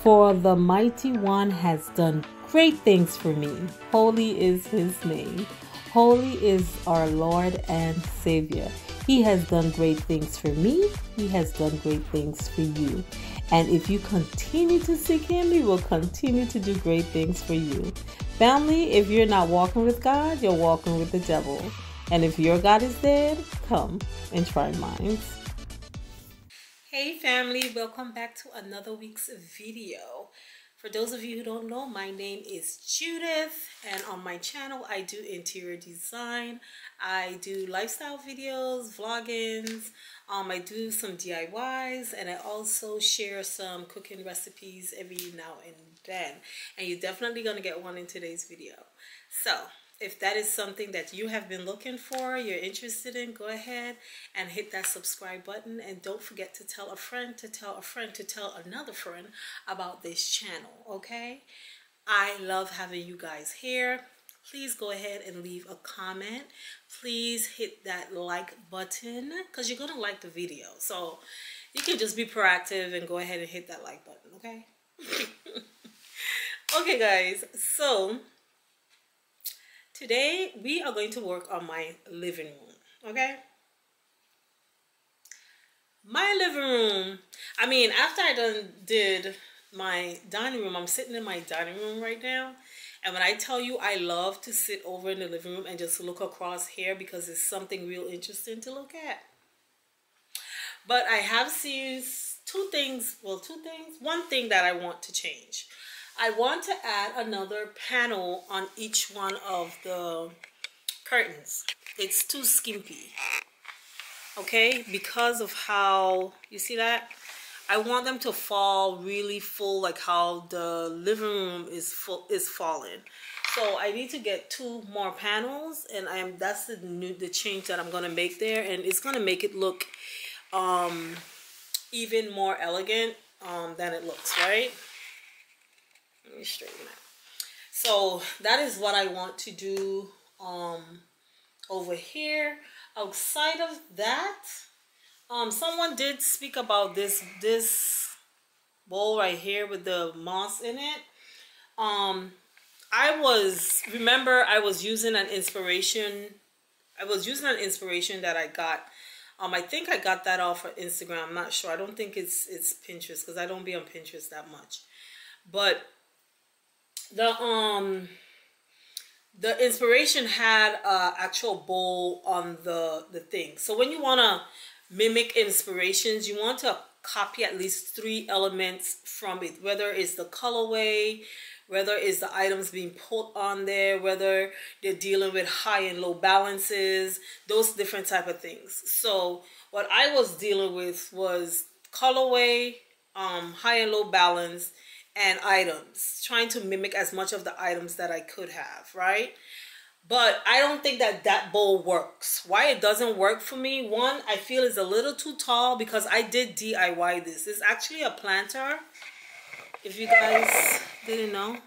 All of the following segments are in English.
For the mighty one has done great things for me. Holy is his name. Holy is our Lord and Savior. He has done great things for me. He has done great things for you. And if you continue to seek him, he will continue to do great things for you. Family, if you're not walking with God, you're walking with the devil. And if your God is dead, come and try mine. Hey family, welcome back to another week's video. For those of you who don't know, my name is Judith, and on my channel I do interior design. I do lifestyle videos, vloggings, I do some DIYs, and I also share some cooking recipes every now and then. And you're definitely gonna get one in today's video. So if that is something that you have been looking for, you're interested in, go ahead and hit that subscribe button. And don't forget to tell a friend to tell a friend to tell another friend about this channel, okay? I love having you guys here. Please go ahead and leave a comment. Please hit that like button because you're gonna like the video. So you can just be proactive and go ahead and hit that like button, okay? Okay guys, so today we are going to work on my living room, okay? My living room, after I did my dining room, I'm sitting in my dining room right now. And when I tell you I love to sit over in the living room and just look across here because it's something real interesting to look at. But I have seen one thing that I want to change. I want to add another panel on each one of the curtains. It's too skimpy, okay? Because of how, you see that? I want them to fall really full, like how the living room is falling. So I need to get 2 more panels, and that's the change that I'm gonna make there, and it's gonna make it look even more elegant than it looks, right? Let me straighten that. So that is what I want to do over here. Outside of that, someone did speak about this bowl right here with the moss in it. I was using an inspiration that I got. I think I got that off of Instagram. I'm not sure. I don't think it's Pinterest because I don't be on Pinterest that much. But the inspiration had a actual bowl on the thing. So when you want to mimic inspirations, you want to copy at least 3 elements from it, whether it's the colorway, whether it's the items being put on there, whether they're dealing with high and low balances, those different type of things. So what I was dealing with was colorway, high and low balance, and items, trying to mimic as much of the items that I could have, right? But I don't think that bowl works. Why it doesn't work for me, one, I feel is a little too tall because I did DIY this. It's actually a planter, if you guys didn't know.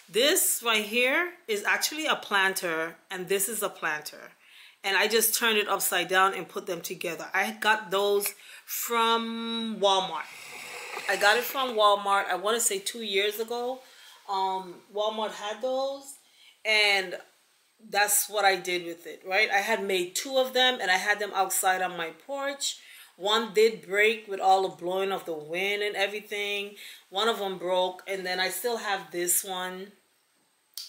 This right here is actually a planter, and this is a planter. And I just turned it upside down and put them together. I got those from Walmart. I got it from Walmart, I want to say 2 years ago. Walmart had those, and that's what I did with it, right? I had made 2 of them, and I had them outside on my porch. One did break with all the blowing of the wind and everything. One of them broke, and then I still have this one,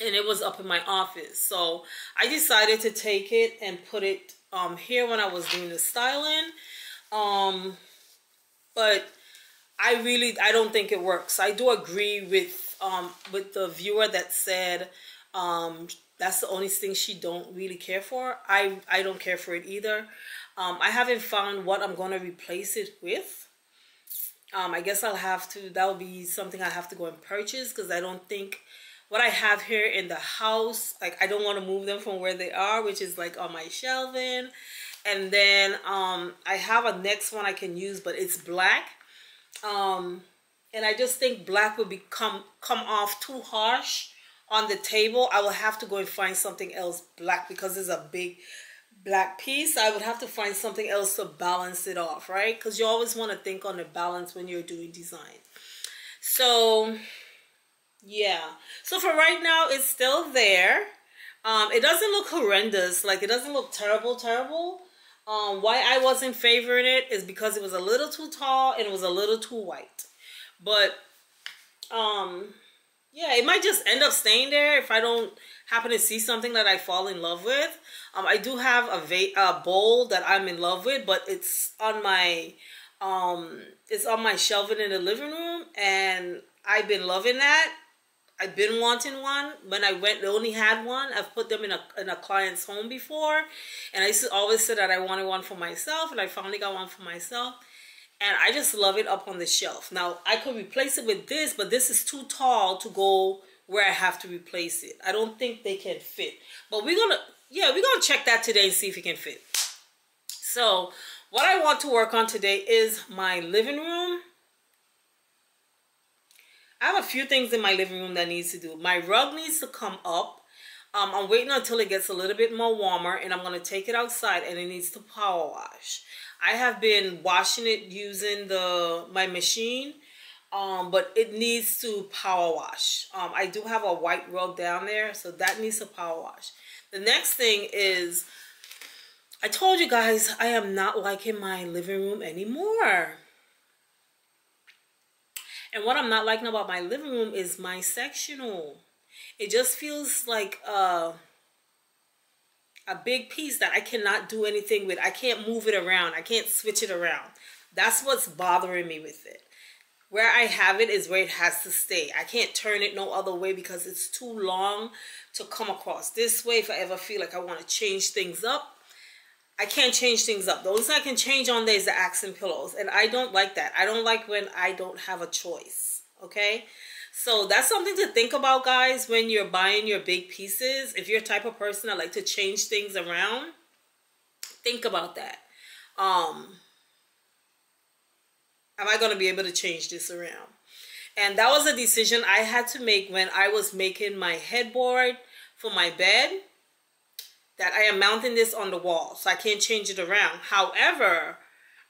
and it was up in my office. So I decided to take it and put it here when I was doing the styling. But I don't think it works. I do agree with the viewer that said that's the only thing she don't really care for. I don't care for it either. I haven't found what I'm going to replace it with. I guess I'll have to, that will be something I have to go and purchase, because I don't think what I have here in the house, like I don't want to move them from where they are, which is like on my shelving. And then I have a next one I can use, but it's black. And I just think black would come off too harsh on the table. I will have to go and find something else black because it's a big black piece. I would have to find something else to balance it off, right? Because you always want to think on the balance when you're doing design. So yeah, so for right now it's still there. It doesn't look horrendous, like it doesn't look terrible. Why I wasn't favoring it is because it was a little too tall and it was a little too white. But yeah, it might just end up staying there if I don't happen to see something that I fall in love with. I do have a bowl that I'm in love with, but it's on my shelving in the living room, and I've been loving that. I've been wanting one. When I went, they only had one. I've put them in a client's home before, and I used to always say that I wanted one for myself, and I finally got one for myself. And I just love it up on the shelf. Now, I could replace it with this, but this is too tall to go where I have to replace it. I don't think they can fit. But we're gonna check that today and see if it can fit. So, what I want to work on today is my living room. I have a few things in my living room that needs to do. My rug needs to come up. I'm waiting until it gets a little bit more warmer, and I'm going to take it outside, and it needs to power wash. I have been washing it using my machine, but it needs to power wash. I do have a white rug down there, so that needs to power wash. The next thing is, I told you guys I am not liking my living room anymore. And what I'm not liking about my living room is my sectional. It just feels like a big piece that I cannot do anything with. I can't move it around. I can't switch it around. That's what's bothering me with it. Where I have it is where it has to stay. I can't turn it no other way because it's too long to come across this way. If I ever feel like I want to change things up, I can't change things up. The only thing I can change on there is the accent pillows. And I don't like that. I don't like when I don't have a choice. Okay? So that's something to think about, guys, when you're buying your big pieces. If you're the type of person that like to change things around, think about that. Am I going to be able to change this around? And that was a decision I had to make when I was making my headboard for my bed, that I am mounting this on the wall, so I can't change it around. However,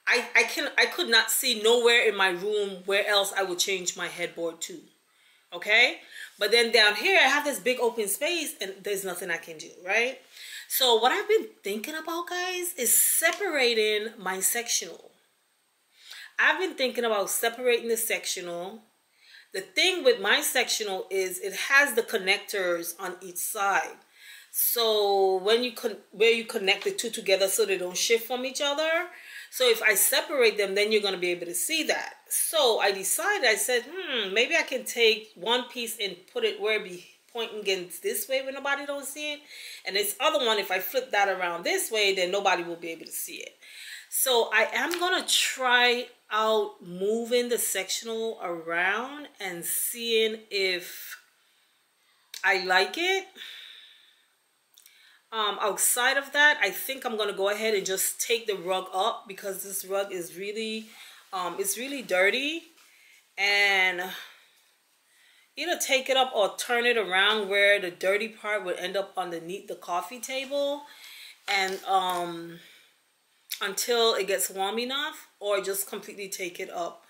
I could not see nowhere in my room where else I would change my headboard to. Okay? But then down here, I have this big open space, and there's nothing I can do, right? So what I've been thinking about, guys, is separating my sectional. I've been thinking about separating the sectional. The thing with my sectional is it has the connectors on each side. So when where you connect the two together so they don't shift from each other. So if I separate them, then you're going to be able to see that. So I decided, I said, maybe I can take one piece and put it where it be pointing against this way where nobody don't see it. And this other one, if I flip that around this way, then nobody will be able to see it. So I am going to try out moving the sectional around and seeing if I like it. Outside of that, I think I'm going to go ahead and just take the rug up, because this rug is really, it's really dirty, and either take it up or turn it around where the dirty part would end up underneath the coffee table, and until it gets warm enough, or just completely take it up.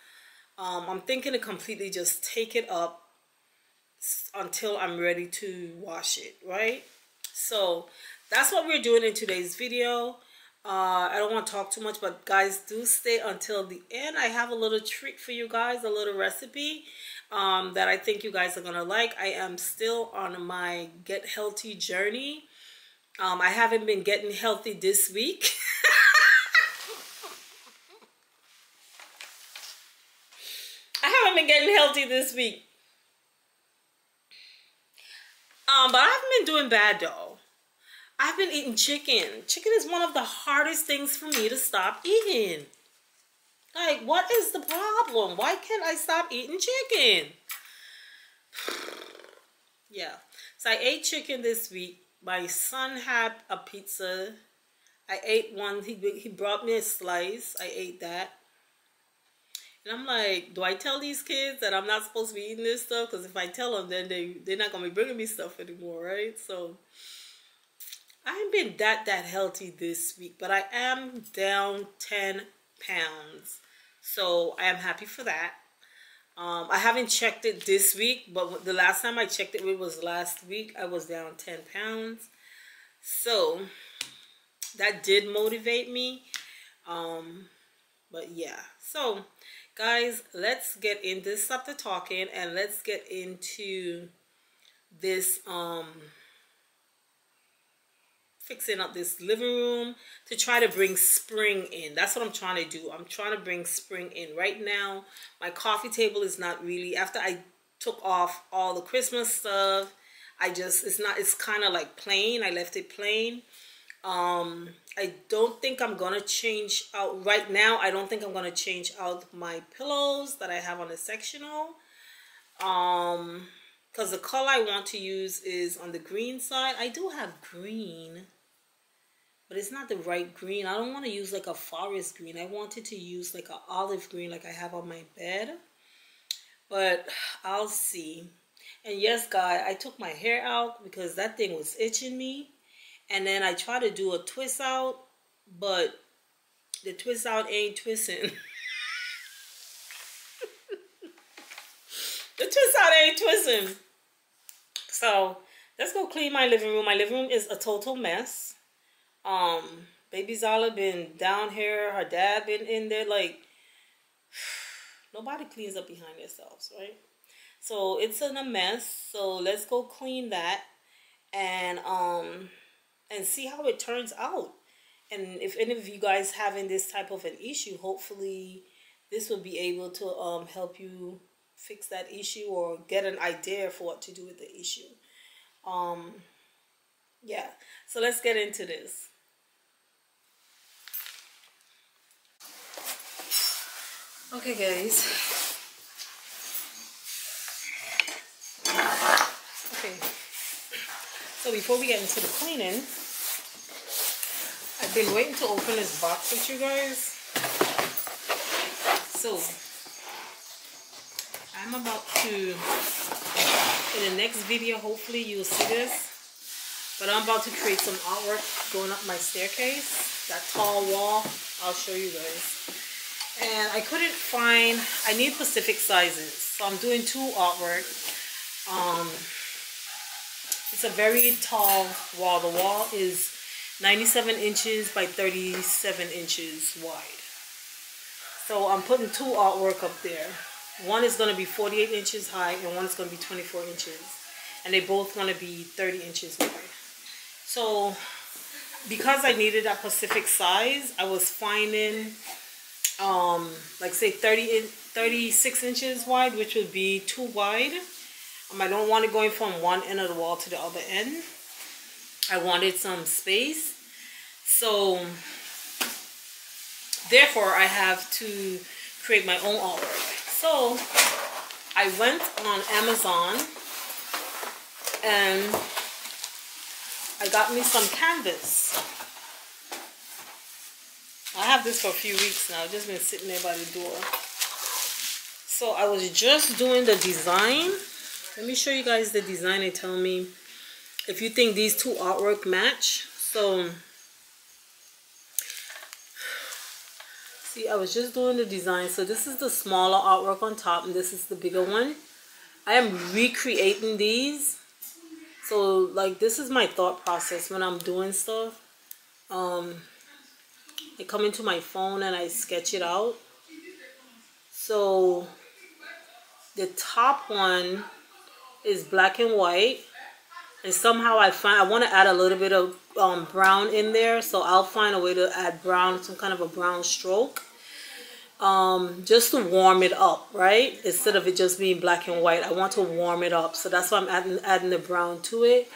I'm thinking to completely just take it up until I'm ready to wash it, right? So that's what we're doing in today's video. I don't want to talk too much, but guys, do stay until the end. I have a little treat for you guys, a little recipe that I think you guys are going to like. I am still on my get healthy journey. I haven't been getting healthy this week. I haven't been getting healthy this week. But I haven't been doing bad though. I've been eating chicken. Chicken is one of the hardest things for me to stop eating. Like, what is the problem? Why can't I stop eating chicken? Yeah. So I ate chicken this week. My son had a pizza. I ate one. He brought me a slice. I ate that. And I'm like, do I tell these kids that I'm not supposed to be eating this stuff? Because if I tell them, then they're not going to be bringing me stuff anymore, right? So I haven't been that healthy this week, but I am down 10 pounds. So I am happy for that. I haven't checked it this week, but the last time I checked it was last week. I was down 10 pounds. So that did motivate me. But yeah, so guys, let's get in this. Stop the talking and let's get into this fixing up this living room to try to bring spring in. That's what I'm trying to do. I'm trying to bring spring in. Right now my coffee table is not really, after I took off all the Christmas stuff, it's kind of like plain. I left it plain. I don't think I'm gonna change out right now. I don't think I'm gonna change out my pillows that I have on the sectional, because the color I want to use is on the green side. I do have green, but it's not the right green. I don't want to use like a forest green. I wanted to use like an olive green like I have on my bed, but I'll see. And yes, guys, I took my hair out because that thing was itching me. And then I tried to do a twist out, but the twist out ain't twisting. The twist out ain't twisting. So let's go clean my living room. My living room is a total mess. Baby Zala been down here. Her dad been in there. Like, nobody cleans up behind themselves, right? So it's in a mess. So let's go clean that and see how it turns out. And if any of you guys having this type of an issue, hopefully this will be able to help you fix that issue or get an idea for what to do with the issue. Yeah, so let's get into this. Okay, guys. Okay. So before we get into the cleaning, I've been waiting to open this box with you guys. So I'm about to, in the next video, hopefully you'll see this, but I'm about to create some artwork going up my staircase. That tall wall, I'll show you guys. And I couldn't find, I need specific sizes, so I'm doing two artwork. It's a very tall wall. The wall is 97 inches by 37 inches wide. So I'm putting two artwork up there. One is going to be 48 inches high and one is going to be 24 inches. And they both want to be 30 inches wide. So because I needed that specific size, I was finding like say 36 inches wide, which would be too wide. I don't want it going from one end of the wall to the other end. I wanted some space. So therefore I have to create my own artwork. So I went on Amazon and I got me some canvas. I have this for a few weeks now. I've just been sitting there by the door. So I was just doing the design. Let me show you guys the design and tell me if you think these two artwork match. So see, I was just doing the design. So this is the smaller artwork on top and this is the bigger one. I am recreating these. So like this is my thought process when I'm doing stuff. I come into my phone and I sketch it out. So the top one is black and white, and somehow I want to add a little bit of brown in there, so I'll find a way to add brown, some kind of a brown stroke, just to warm it up, right? Instead of it just being black and white, I want to warm it up, so that's why I'm adding the brown to it.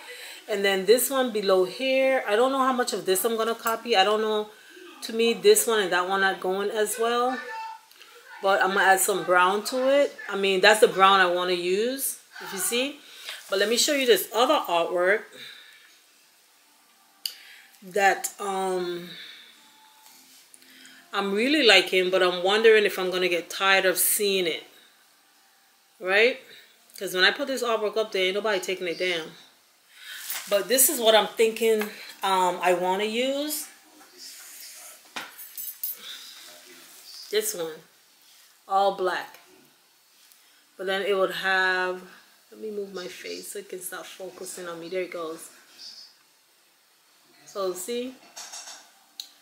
And then this one below here, I don't know how much of this I'm gonna copy. I don't know. To me, this one and that one are going as well, but I'm gonna add some brown to it. I mean, that's the brown I want to use, if you see. But let me show you this other artwork that I'm really liking, but I'm wondering if I'm gonna get tired of seeing it, right? Because when I put this artwork up there, ain't nobody taking it down. But this is what I'm thinking I want to use. This one, all black. but then it would have, let me move my face so it can stop focusing on me. There it goes. So see,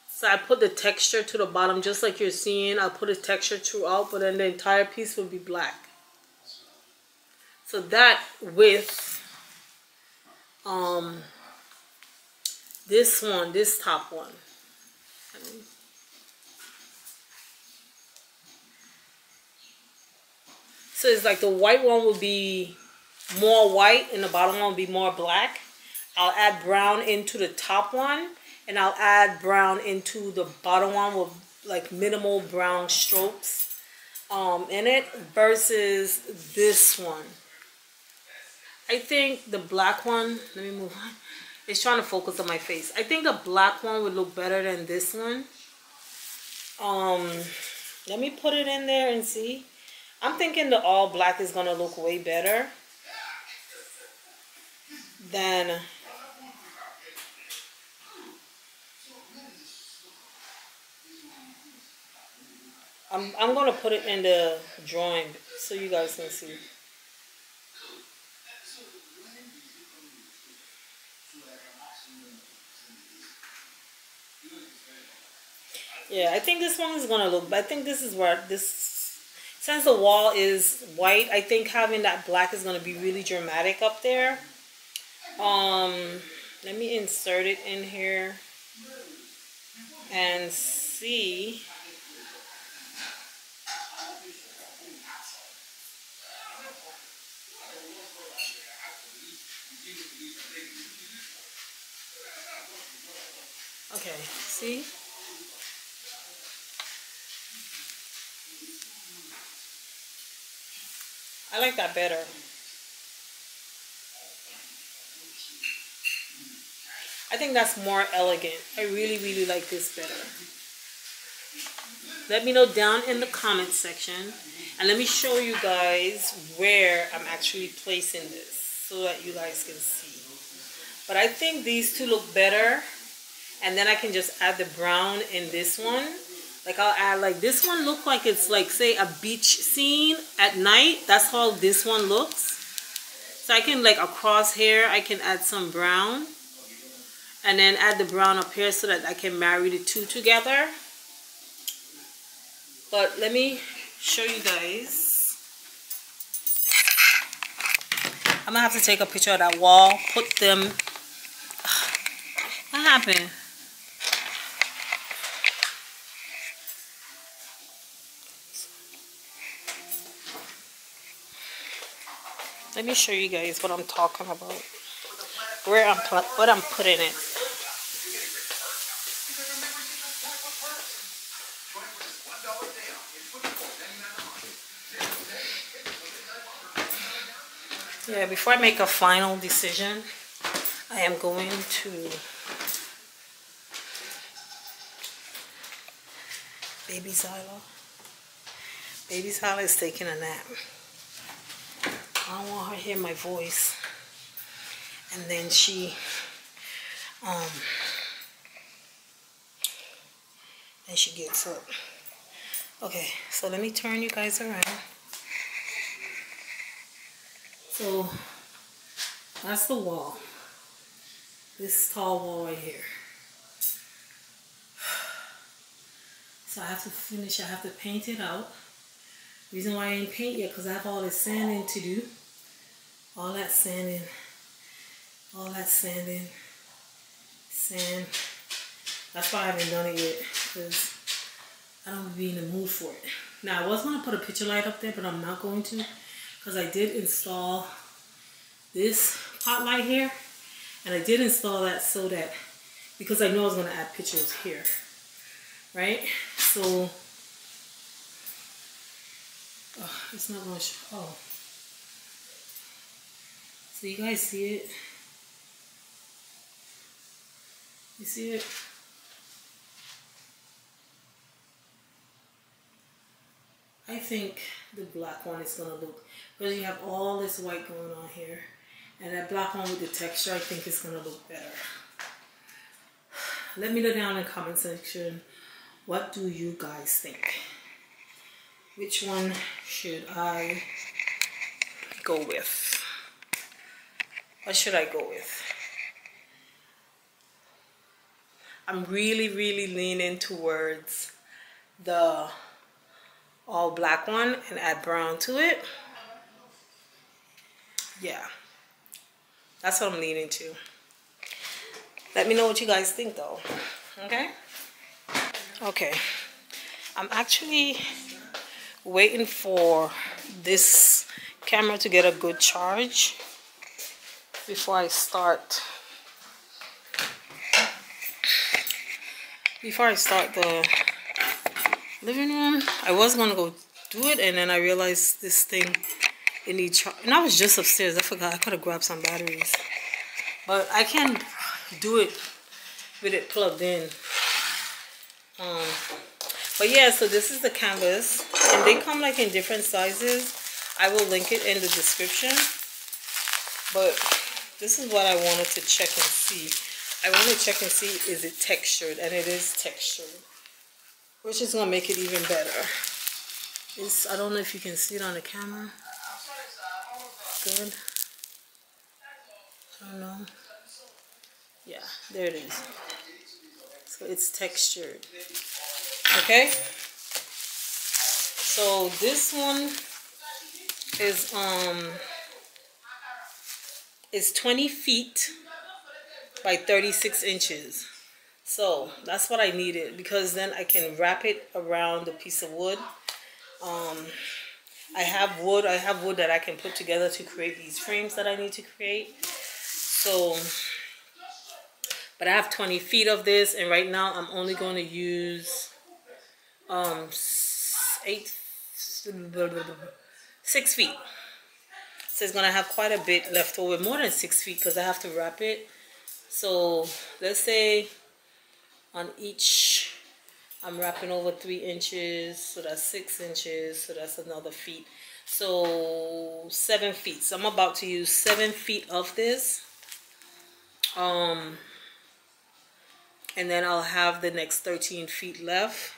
so I put the texture to the bottom just like you're seeing. I'll put a texture throughout, but then the entire piece will be black. So that with this one, this top one. So it's like the white one will be more white and the bottom one will be more black. I'll add brown into the top one, and I'll add brown into the bottom one with like minimal brown strokes in it, versus this one. I think the black one, let me move on. It's trying to focus on my face. I think the black one would look better than this one. Let me put it in there and see. I'm thinking the all black is gonna look way better than I'm gonna put it in the drawing so you guys can see. Yeah, I think this one is gonna look, but I think this is where this, since the wall is white, I think having that black is gonna be really dramatic up there. Let me insert it in here and see. Okay, see? I like that better. I think that's more elegant. I really, really like this better. Let me know down in the comment section. And let me show you guys where I'm actually placing this so that you guys can see. But I think these two look better. And then I can just add the brown in this one. Like I'll add, like this one look like it's like, say, a beach scene at night. That's how this one looks. So I can, like, across here, I can add some brown. And then add the brown up here so that I can marry the two together. But let me show you guys. I'm gonna have to take a picture of that wall. Put them. What happened? Let me show you guys what I'm talking about. What I'm putting it. Yeah, before I make a final decision, I am going to Baby Zyla. Baby Zyla is taking a nap. I don't want her to hear my voice. And then she gets up. Okay, so let me turn you guys around. So that's the wall. This tall wall right here. So I have to finish, I have to paint it out. Reason why I ain't paint yet, because I have all this sanding to do. All that sanding. Sand. That's why I haven't done it yet, because I don't be in the mood for it. Now I was going to put a picture light up there, but I'm not going to, because I did install this pot light here, and I did install that so that, because I know I was going to add pictures here, right? So, it's not going to show. Oh, so you guys see it? You see it? I think the black one is going to look, because you have all this white going on here, and that black one with the texture, I think is going to look better. Let me know down in the comment section, what do you guys think? Which one should I go with? What should I go with? I'm really leaning towards the all black one and add brown to it. Yeah, that's what I'm leaning to. Let me know what you guys think though. Okay? Okay. I'm actually waiting for this camera to get a good charge before I start the living room. I was gonna go do it, and then I realized this thing, it needs charge. And I was just upstairs. I forgot I could have grabbed some batteries, but I can do it with it plugged in. But yeah, so this is the canvas, and they come like in different sizes. I will link it in the description. But this is what I wanted to check and see. I want to check and see, is it textured? And it is textured, which is gonna make it even better. I don't know if you can see it on the camera. Good. I don't know. Yeah, there it is. So it's textured. Okay. So this one is 20 feet by 36 inches. So that's what I needed, because then I can wrap it around a piece of wood. I have wood that I can put together to create these frames that I need to create. So, but I have 20 feet of this, and right now I'm only going to use 6 feet. So it's gonna have quite a bit left over, more than 6 feet, because I have to wrap it. So let's say on each, I'm wrapping over 3 inches, so that's 6 inches, so that's another feet. So 7 feet. So I'm about to use 7 feet of this. And then I'll have the next 13 feet left.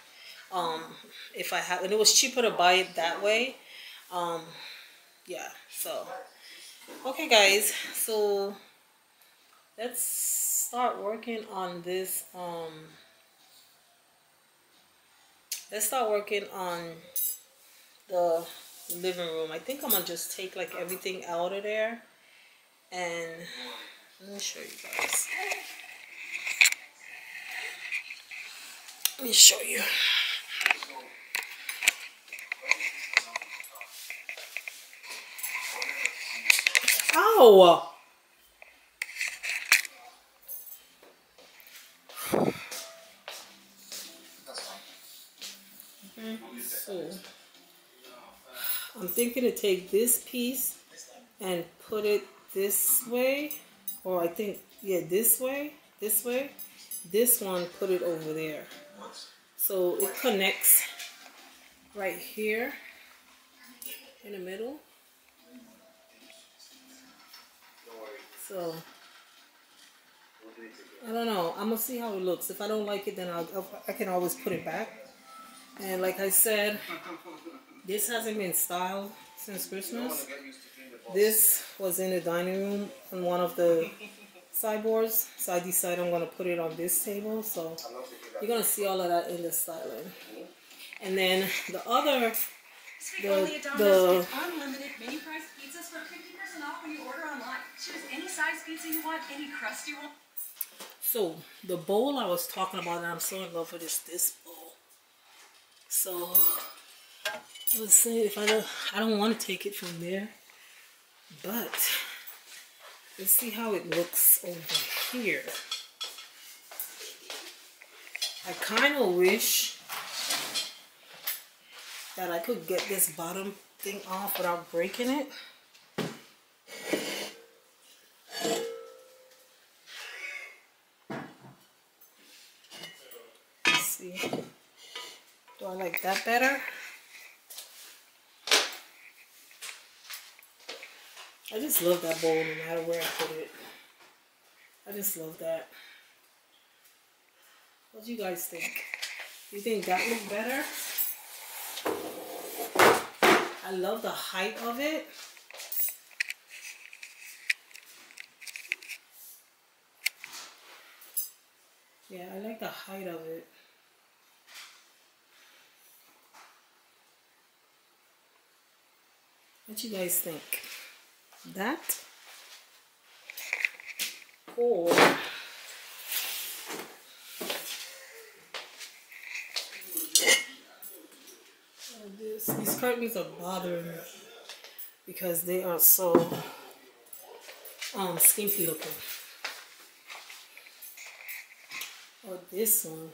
If I have, and it was cheaper to buy it that way. Yeah, so okay guys, so let's start working on this. Let's start working on the living room. I think I'm gonna just take like everything out of there, and let me show you guys. Let me show you. Ow! Okay, so I'm thinking to take this piece and put it this way, or I think, yeah, this way. This one, put it over there. So it connects right here in the middle. So I don't know. I'm gonna see how it looks. If I don't like it, then I can always put it back. And like I said, this hasn't been styled since Christmas. This was in the dining room on one of the sideboards, so I decided I'm gonna put it on this table. So you're gonna see all of that in the styling. And then the other, the unlimited mini price pizzas for 50% off when you order online. Choose any size pizza you want, any crust you want. So the bowl I was talking about, and I'm so in love with, is this bowl. So let's see, if I don't want to take it from there, but let's see how it looks over here. I kind of wish that I could get this bottom thing off without breaking it. Let's see. Do I like that better? I just love that bowl no matter where I put it. I just love that. What do you guys think? You think that looked better? I love the height of it. Yeah, I like the height of it. What you guys think? That? Or this? These curtains are bothering me because they are so skimpy looking. Or this one.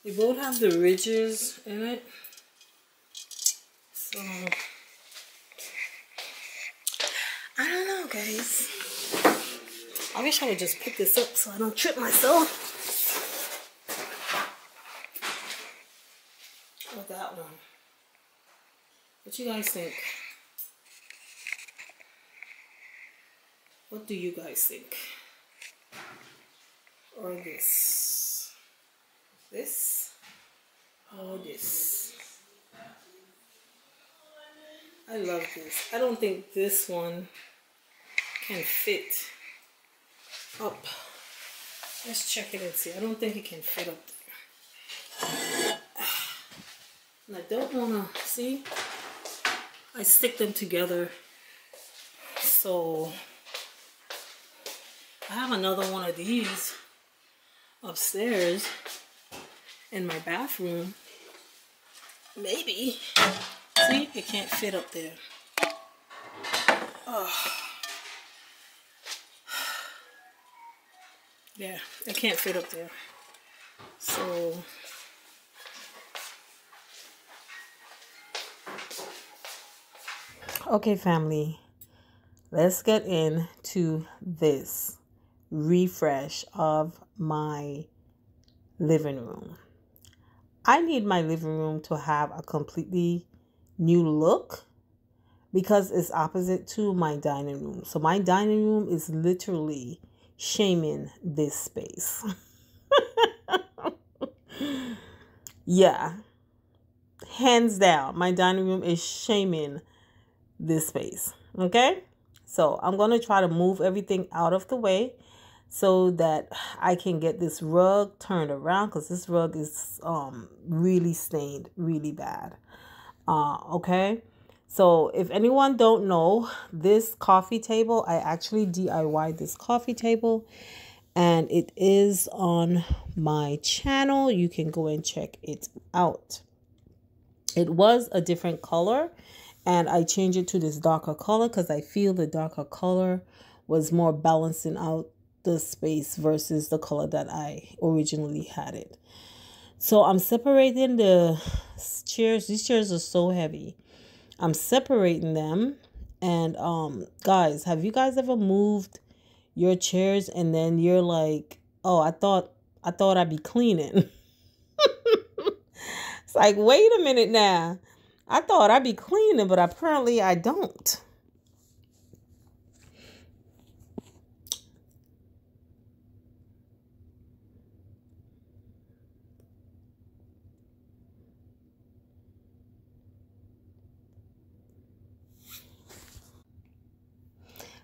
They both have the ridges in it. So I don't know, guys. I wish I would just pick this up so I don't trip myself. Or that one. What you guys think? What do you guys think? Or this? This? Or this? I love this. I don't think this one can fit up. Let's check it and see. I don't think it can fit up there. And I don't want to, see? I stick them together. So I have another one of these upstairs in my bathroom. Maybe. See, it can't fit up there. Oh. Yeah, it can't fit up there. So okay, family, let's get into this refresh of my living room. I need my living room to have a completely new look because it's opposite to my dining room. So my dining room is literally shaming this space. Yeah, hands down, my dining room is shaming this space. Okay, so I'm gonna try to move everything out of the way so that I can get this rug turned around, because this rug is really stained really bad. Okay, so if anyone don't know, this coffee table, I actually DIY'd this coffee table, and it is on my channel. You can go and check it out. It was a different color, and I changed it to this darker color because I feel the darker color was more balancing out the space versus the color that I originally had it. So I'm separating the chairs. These chairs are so heavy. I'm separating them. And guys, have you guys ever moved your chairs and then you're like, oh, I thought I'd be cleaning. It's like, wait a minute now. I thought I'd be cleaning, but apparently I don't.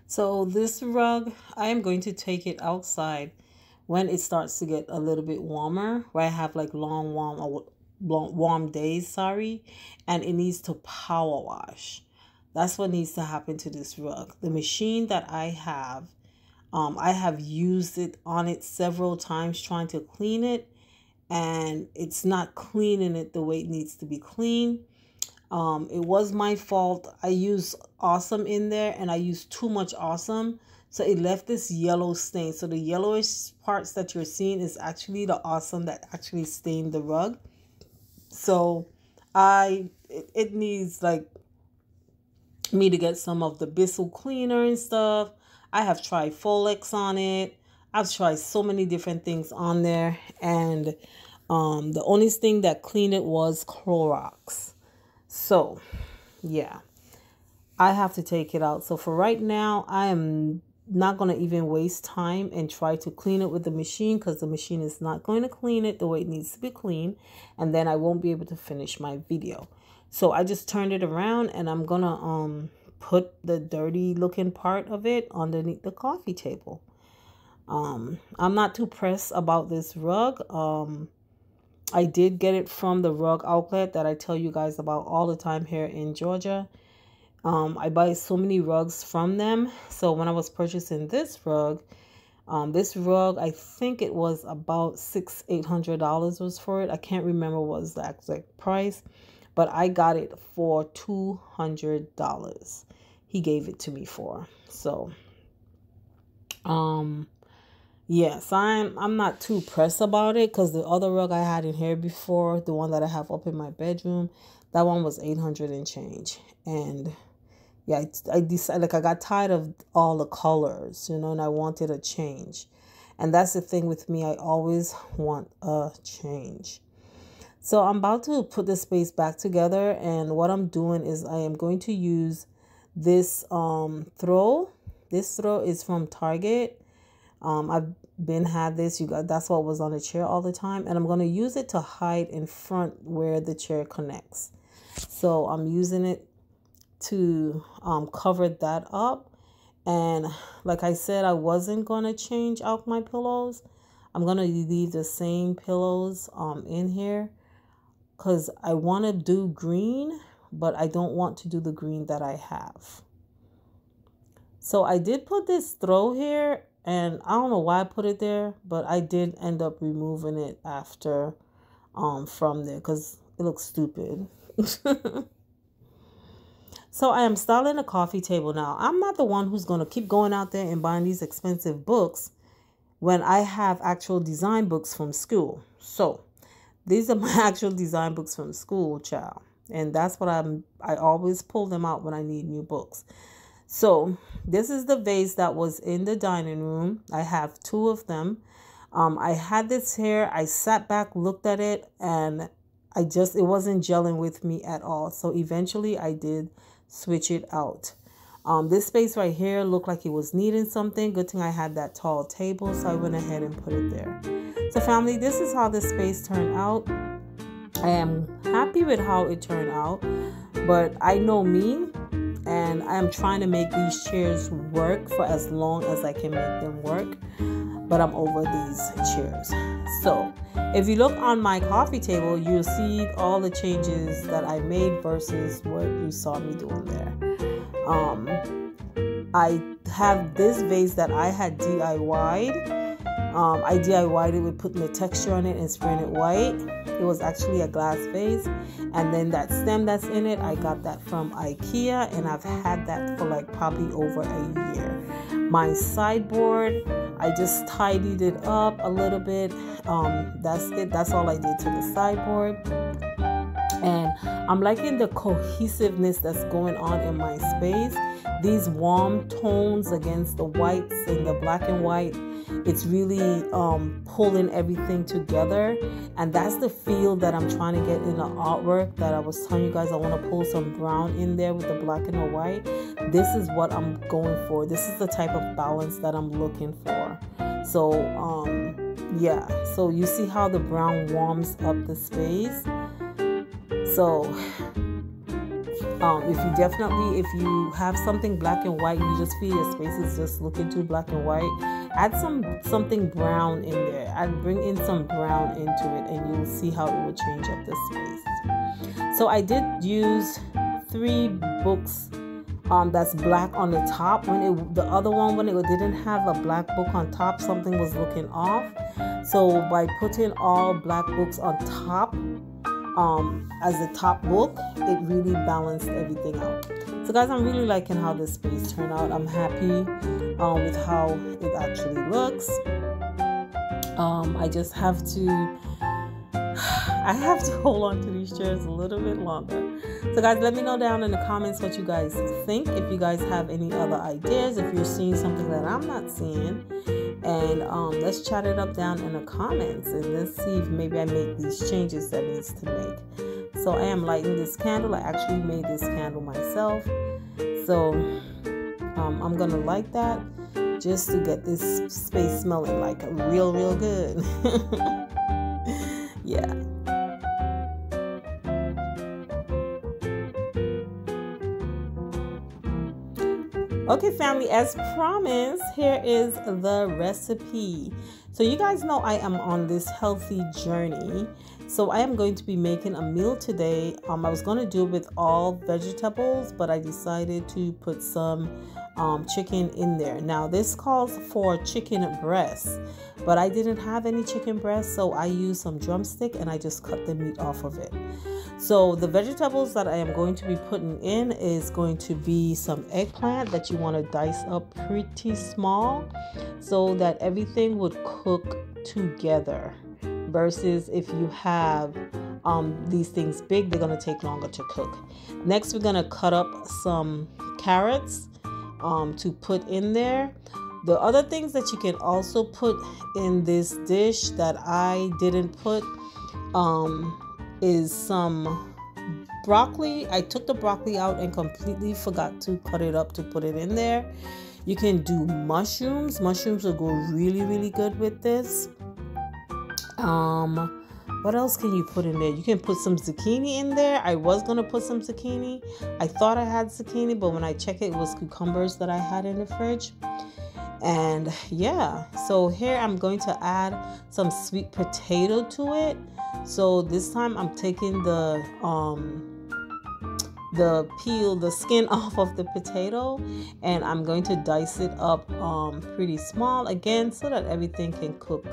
So this rug, I am going to take it outside when it starts to get a little bit warmer, where I have like long warm days, sorry, and it needs to power wash. That's what needs to happen to this rug. The machine that I have used it on it several times trying to clean it, and it's not cleaning it the way it needs to be cleaned. It was my fault. I used Awesome in there, and I used too much Awesome, so it left this yellow stain. So the yellowish parts that you're seeing is actually the Awesome that actually stained the rug. So it needs like me to get some of the Bissell cleaner and stuff. I have tried Folex on it. I've tried so many different things on there, and the only thing that cleaned it was Clorox. So yeah, I have to take it out. So for right now, I am not going to even waste time and try to clean it with the machine, because the machine is not going to clean it the way it needs to be cleaned, and then I won't be able to finish my video. So I just turned it around, and I'm gonna put the dirty looking part of it underneath the coffee table. I'm not too pressed about this rug. I did get it from the rug outlet that I tell you guys about all the time here in Georgia. I buy so many rugs from them. So when I was purchasing this rug, I think it was about $800 was for it. I can't remember what was the exact price, but I got it for $200. He gave it to me for. So, yes, I'm not too pressed about it, because the other rug I had in here before, the one that I have up in my bedroom, that one was 800 and change. And yeah, I decided, like, I got tired of all the colors, you know, and I wanted a change. And that's the thing with me, I always want a change. So I'm about to put the space back together, and what I'm doing is I am going to use this throw. This throw is from Target. I've been had this, you guys, that's what was on the chair all the time, and I'm going to use it to hide in front where the chair connects. So I'm using it to cover that up. And like I said, I wasn't going to change out my pillows. I'm going to leave the same pillows in here, because I want to do green, but I don't want to do the green that I have. So I did put this throw here, and I don't know why I put it there, but I did end up removing it after from there, because it looks stupid. So I am styling a coffee table now. I'm not the one who's going to keep going out there and buying these expensive books when I have actual design books from school. So these are my actual design books from school, child. And that's what I always pull them out when I need new books. So this is the vase that was in the dining room. I have two of them. I had this here. I sat back, looked at it, and it wasn't gelling with me at all. So eventually I did switch it out. This space right here looked like it was needing something. Good thing I had that tall table, so I went ahead and put it there. So family, this is how this space turned out. I am happy with how it turned out, but I know me, and I am trying to make these chairs work for as long as I can make them work, but I'm over these chairs. So if you look on my coffee table, you'll see all the changes that I made versus what you saw me doing there. I have this vase that I had DIY'd. I DIY'd it with putting the texture on it and spraying it white. It was actually a glass vase. And then that stem that's in it, I got that from IKEA, and I've had that for like probably over a year. My sideboard, I just tidied it up a little bit. That's it. That's all I did to the sideboard. And I'm liking the cohesiveness that's going on in my space. These warm tones against the whites and the black and white, it's really pulling everything together. And that's the feel that I'm trying to get in the artwork that I was telling you guys. I want to pull some brown in there with the black and the white. This is what I'm going for. This is the type of balance that I'm looking for. So yeah, so you see how the brown warms up the space. So if you have something black and white, you just feel your space is just looking too black and white, add something brown in there. I'd bring in some brown into it, and you'll see how it will change up the space. So I did use 3 books that's black on the top. When the other one, when it didn't have a black book on top, something was looking off. So by putting all black books on top as the top book, it really balanced everything out. So guys, I'm really liking how this space turned out. I'm happy with how it actually looks. I just have to hold on to these chairs a little bit longer. So guys, let me know down in the comments what you guys think. If you guys have any other ideas, if you're seeing something that I'm not seeing, and let's chat it up down in the comments, and let's see if maybe I make these changes that needs to make. So I am lighting this candle. I actually made this candle myself. So I'm gonna light that just to get this space smelling like real good. Yeah. Okay, family, as promised, here is the recipe. So you guys know I am on this healthy journey. So I am going to be making a meal today. I was going to do it with all vegetables, but I decided to put some chicken in there. Now this calls for chicken breast, but I didn't have any chicken breast, so I used some drumstick and I just cut the meat off of it. So the vegetables that I am going to be putting in is going to be some eggplant that you want to dice up pretty small so that everything would cook together, versus if you have these things big, they're going to take longer to cook. Next, we're going to cut up some carrots to put in there. The other things that you can also put in this dish that I didn't put is some broccoli. I took the broccoli out and completely forgot to cut it up to put it in there. You can do mushrooms. Mushrooms will go really good with this. What else can you put in there? You can put some zucchini in there. I was gonna put some zucchini. I thought I had zucchini, but when I checked it was cucumbers that I had in the fridge. And yeah, so here I'm going to add some sweet potato to it. So this time I'm taking the skin off of the potato, and I'm going to dice it up pretty small again so that everything can cook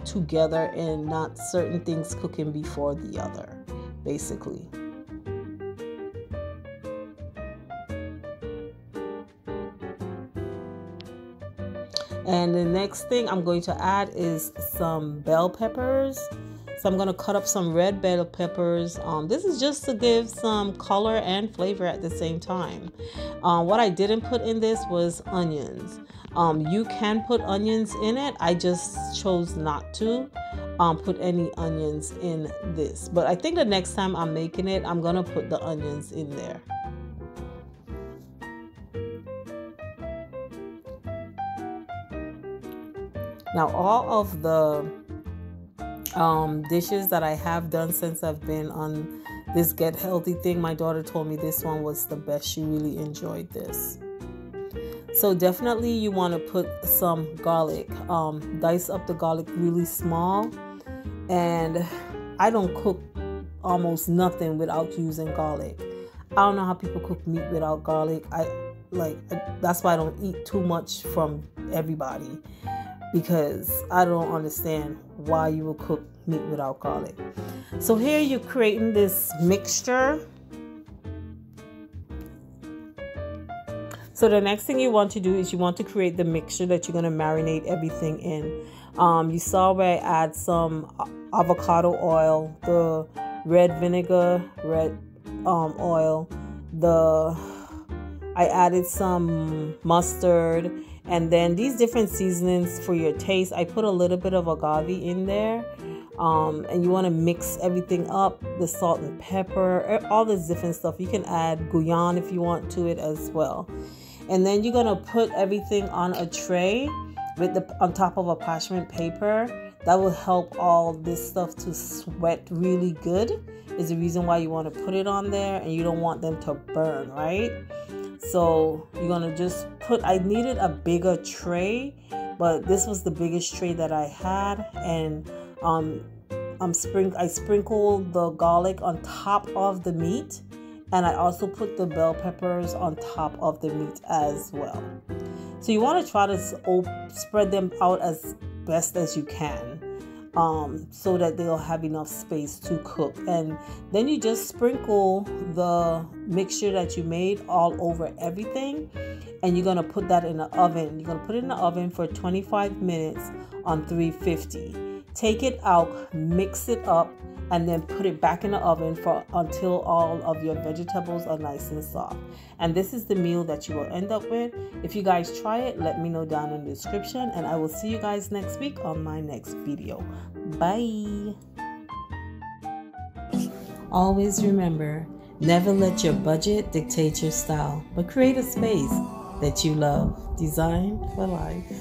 together and not certain things cooking before the other, basically. And the next thing I'm going to add is some bell peppers. So I'm going to cut up some red bell peppers. This is just to give some color and flavor at the same time. What I didn't put in this was onions. You can put onions in it. I just chose not to put any onions in this. But I think the next time I'm making it, I'm going to put the onions in there. Now all of the dishes that I have done since I've been on this get healthy thing, my daughter told me this one was the best. She really enjoyed this. So definitely you want to put some garlic. Dice up the garlic really small. And I don't cook almost nothing without using garlic. I don't know how people cook meat without garlic. That's why I don't eat too much from everybody, because I don't understand why you will cook meat without garlic. So here you're creating this mixture. So the next thing you want to do is you want to create the mixture that you're going to marinate everything in. You saw where I add some avocado oil, the red vinegar, red oil, I added some mustard, and then these different seasonings for your taste. I put a little bit of agave in there. And you want to mix everything up, the salt and pepper, all this different stuff. You can add Guyane if you want to it as well. And then you're going to put everything on a tray with on top of a parchment paper. That will help all this stuff to sweat really good, is the reason why you want to put it on there, and you don't want them to burn, right? So you're going to just I needed a bigger tray, but this was the biggest tray that I had. And I sprinkled the garlic on top of the meat, and I also put the bell peppers on top of the meat as well. So you want to try to spread them out as best as you can, so that they'll have enough space to cook. And then you just sprinkle the mixture that you made all over everything, and you're going to put that in the oven. You're going to put it in the oven for 25 minutes on 350. Take it out, mix it up, and then put it back in the oven until all of your vegetables are nice and soft. And this is the meal that you will end up with. If you guys try it, let me know down in the description, and I will see you guys next week on my next video. Bye. Always remember, never let your budget dictate your style, but create a space that you love. Design for life.